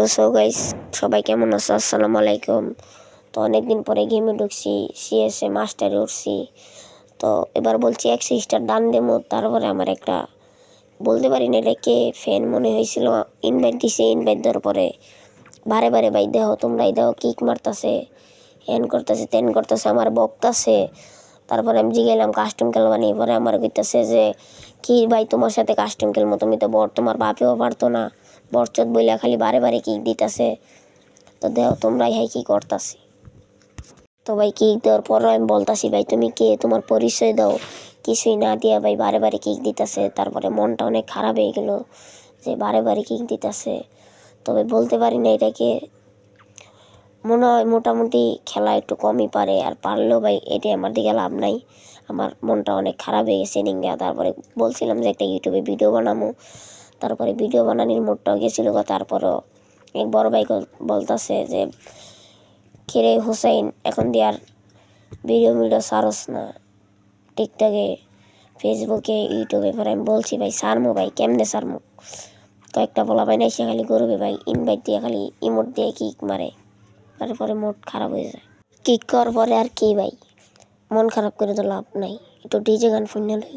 তো so guys, সবাই কেমন আছো? আসসালামু আলাইকুম। তো অনেকদিন পরে গেমে ঢুকছি, সিএসএ মাস্টারে উঠছি। তো এবার বলছি 100 স্টার দান দেবো। তারপরে আমার একটা বলতে পারি না এটা কে ফ্যান মনে হয়েছিল, ইনভাইট দিছে। ইনভাইট দেওয়ার পরে বারে বারে ভাই দেহ তোমরাই দেহ কিক মারতাছে, হ্যান করতেছে, তেন করতেছে, আমার বকতাছে। তারপরে আমি জিগেলাম কাস্টম খেলবানি। পরে আমার কইতেছে যে কি ভাই তোমার সাথে কাস্টম খেলবো, তুমি তো বর, তোমার বাপেও পারতো না, বরচত বইলা খালি বারে বারে কিক দিতেছে। তো দেও তোমরাই হাই কি করতাছি। তো ভাই কিক দেওয়ার পর আমি বলতাছি ভাই তুমি কে, তোমার পরিচয় দাও। কিছুই না দিয়া ভাই বারে বারে কিক দিতেছে। তারপরে মনটা অনেক খারাপ হয়ে গেল যে বারে বারে কিক দিতেছে। তবে বলতে পারি না এটাকে, মনে হয় মোটামুটি খেলা একটু কমই পারে, আর পারলেও ভাই এটি আমার দিকে লাভ নাই। আমার মনটা অনেক খারাপ হয়ে গেছে নিঙ্গা। তারপরে বলছিলাম যে একটা ইউটিউবে ভিডিও বানাবো, তারপরে ভিডিও বানানোর মোডটাও গেছিলো। তারপরও এক বড় ভাই বলতেছে যে কিরে হুসাইন, এখন দিয়ে আর ভিডিও সারস না টিকটকে, ফেসবুকে, ইউটিউবে। পরে আমি বলছি ভাই সারমো, ভাই কেমনে সারমো। কয়েকটা বলা ভাই না সে খালি গরবে ভাই ইনভাইট দিয়ে খালি ইমোট দিয়ে কিক মারে, তারপরে মুড খারাপ হয়ে যায়। কিক করার পরে আর কি ভাই, মন খারাপ করে তো লাভ নাই, একটু ডিজে গান শুনে লই।